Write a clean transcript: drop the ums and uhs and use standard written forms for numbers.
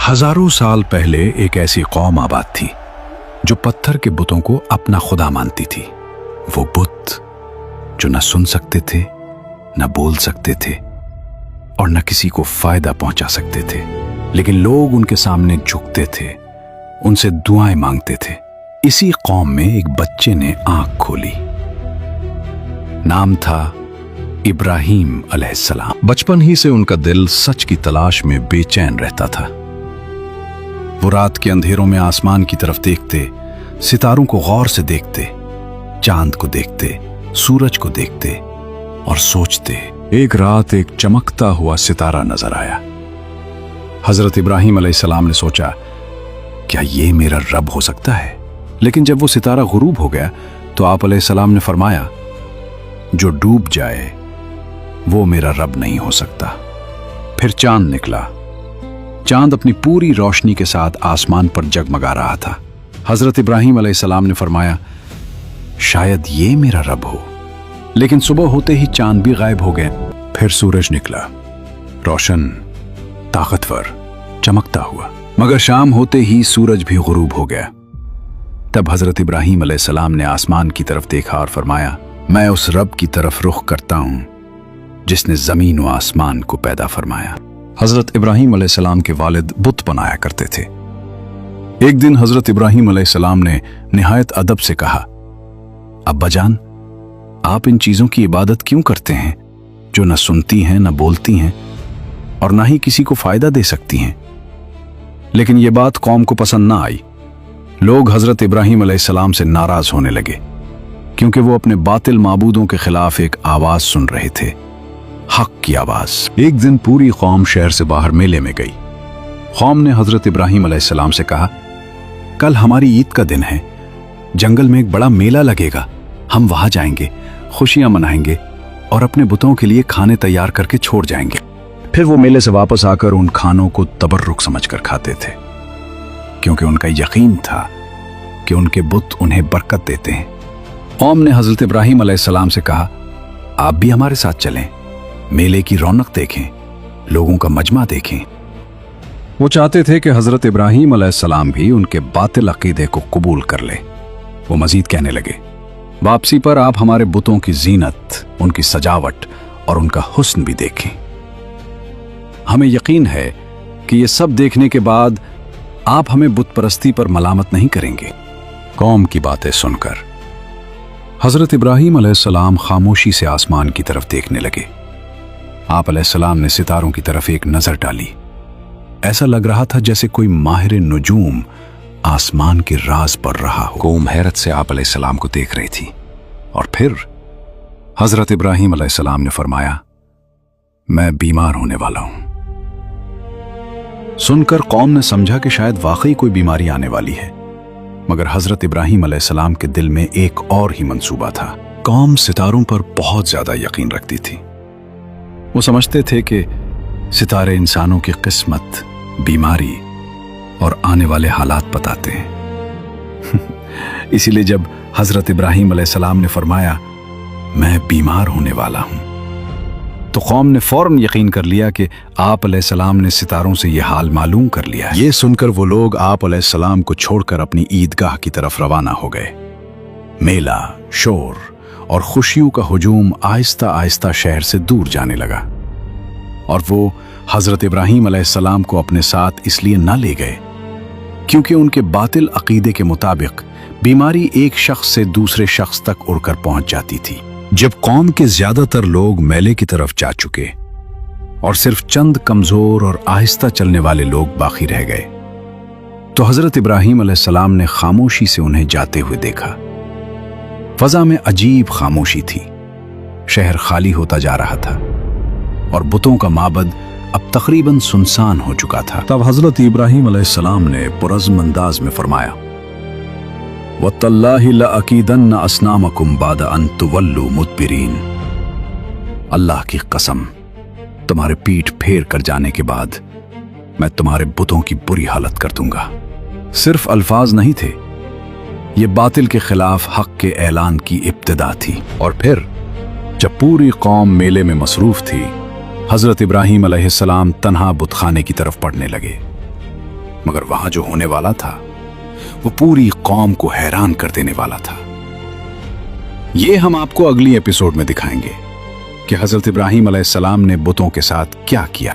हजारों साल पहले एक ऐसी कौम आबाद थी जो पत्थर के बुतों को अपना खुदा मानती थी। वो बुत जो न सुन सकते थे, न बोल सकते थे और न किसी को फायदा पहुंचा सकते थे, लेकिन लोग उनके सामने झुकते थे, उनसे दुआएं मांगते थे। इसी कौम में एक बच्चे ने आंख खोली। नाम था इब्राहिम अलैहिस्सलाम। बचपन ही से उनका दिल सच की तलाश में बेचैन रहता था। वो रात के अंधेरों में आसमान की तरफ देखते, सितारों को गौर से देखते, चांद को देखते, सूरज को देखते और सोचते। एक रात एक चमकता हुआ सितारा नजर आया। हजरत इब्राहिम अलैहिस्सलाम ने सोचा, क्या ये मेरा रब हो सकता है? लेकिन जब वो सितारा गुरूब हो गया तो आप अलैहिस्सलाम ने फरमाया, जो डूब जाए वो मेरा रब नहीं हो सकता। फिर चांद निकला। चांद अपनी पूरी रोशनी के साथ आसमान पर जगमगा रहा था। हजरत इब्राहिम अलैहिस्सलाम ने फरमाया, शायद ये मेरा रब हो। लेकिन सुबह होते ही चांद भी गायब हो गए। फिर सूरज निकला, रोशन, ताकतवर, चमकता हुआ। मगर शाम होते ही सूरज भी गुरूब हो गया। तब हजरत इब्राहिम अलैहिस्सलाम ने आसमान की तरफ देखा और फरमाया, मैं उस रब की तरफ रुख करता हूं जिसने जमीन व आसमान को पैदा फरमाया। हजरत इब्राहिम अलैहिस्सलाम के वालिद बुत बनाया करते थे। एक दिन हजरत इब्राहिम अलैहिस्सलाम ने निहायत अदब से कहा, अब्बाजान, आप इन चीजों की इबादत क्यों करते हैं जो न सुनती हैं, न बोलती हैं और न ही किसी को फायदा दे सकती हैं? लेकिन यह बात कौम को पसंद ना आई। लोग हजरत इब्राहिम अलैहिस्सलाम से नाराज होने लगे, क्योंकि वो अपने बातिल माबूदों के खिलाफ एक आवाज सुन रहे थे, हक की आवाज। एक दिन पूरी कौम शहर से बाहर मेले में गई। कौम ने हजरत इब्राहिम अलैहिस्सलाम से कहा, कल हमारी ईद का दिन है, जंगल में एक बड़ा मेला लगेगा, हम वहां जाएंगे, खुशियां मनाएंगे और अपने बुतों के लिए खाने तैयार करके छोड़ जाएंगे। फिर वो मेले से वापस आकर उन खानों को तबर्रुक समझकर खाते थे, क्योंकि उनका यकीन था कि उनके बुत उन्हें बरकत देते हैं। कौम ने हजरत इब्राहिम अलैहिस्सलाम से कहा, आप भी हमारे साथ चलें, मेले की रौनक देखें, लोगों का मजमा देखें। वो चाहते थे कि हजरत इब्राहिम अलैहिस्सलाम भी उनके बातिल अकीदे को कबूल कर ले। वो मजीद कहने लगे, वापसी पर आप हमारे बुतों की जीनत, उनकी सजावट और उनका हुस्न भी देखें। हमें यकीन है कि ये सब देखने के बाद आप हमें बुत परस्ती पर मलामत नहीं करेंगे। कौम की बातें सुनकर हजरत इब्राहिम अलैहिस्सलाम खामोशी से आसमान की तरफ देखने लगे। आप अलैहिस्सलाम ने सितारों की तरफ एक नजर डाली। ऐसा लग रहा था जैसे कोई माहिर नुजूम आसमान के राज पढ़ रहा हो। कौम हैरत से आप अलैहिस्सलाम को देख रही थी। और फिर हजरत इब्राहिम अलैहिस्सलाम ने फरमाया, मैं बीमार होने वाला हूं। सुनकर कौम ने समझा कि शायद वाकई कोई बीमारी आने वाली है, मगर हजरत इब्राहिम अलैहिस्सलाम के दिल में एक और ही मंसूबा था। कौम सितारों पर बहुत ज्यादा यकीन रखती थी। वो समझते थे कि सितारे इंसानों की किस्मत, बीमारी और आने वाले हालात बताते हैं। इसीलिए जब हजरत इब्राहिम अलैहिस्सलाम ने फरमाया, मैं बीमार होने वाला हूं, तो कौम ने फौरन यकीन कर लिया कि आप अलैहिस्सलाम ने सितारों से यह हाल मालूम कर लिया है। ये सुनकर वो लोग आप अलैहिस्सलाम को छोड़कर अपनी ईदगाह की तरफ रवाना हो गए। मेला, शोर और खुशियों का हुजूम आहिस्ता आहिस्ता शहर से दूर जाने लगा। और वो हजरत इब्राहिम अलैहिस्सलाम को अपने साथ इसलिए न ले गए क्योंकि उनके बातिल अकीदे के मुताबिक बीमारी एक शख्स से दूसरे शख्स तक उड़कर पहुंच जाती थी। जब कौम के ज्यादातर लोग मेले की तरफ जा चुके और सिर्फ चंद कमजोर और आहिस्ता चलने वाले लोग बाकी रह गए, तो हजरत इब्राहिम अलैहिस्सलाम ने खामोशी से उन्हें जाते हुए देखा। फजा में अजीब खामोशी थी। शहर खाली होता जा रहा था और बुतों का माबद अब तकरीबन सुनसान हो चुका था। तब हजरत इब्राहिम अलैहिस्सलाम ने पुरज़्म अंदाज में फरमाया, वत्तल्लाहि लअकीदन्न अस्नामकुम बाद अन तुवल्लू मुदबिरीन। अल्लाह की कसम, तुम्हारे पीठ फेर कर जाने के बाद मैं तुम्हारे बुतों की बुरी हालत कर दूंगा। सिर्फ अल्फाज नहीं थे, ये बातिल के खिलाफ हक के ऐलान की इब्तिदा थी। और फिर जब पूरी कौम मेले में मसरूफ थी, हजरत इब्राहिम अलैहिस्सलाम तन्हा बुतखाने की तरफ पढ़ने लगे। मगर वहां जो होने वाला था वो पूरी कौम को हैरान कर देने वाला था। ये हम आपको अगली एपिसोड में दिखाएंगे कि हजरत इब्राहिम अलैहिस्सलाम ने बुतों के साथ क्या किया।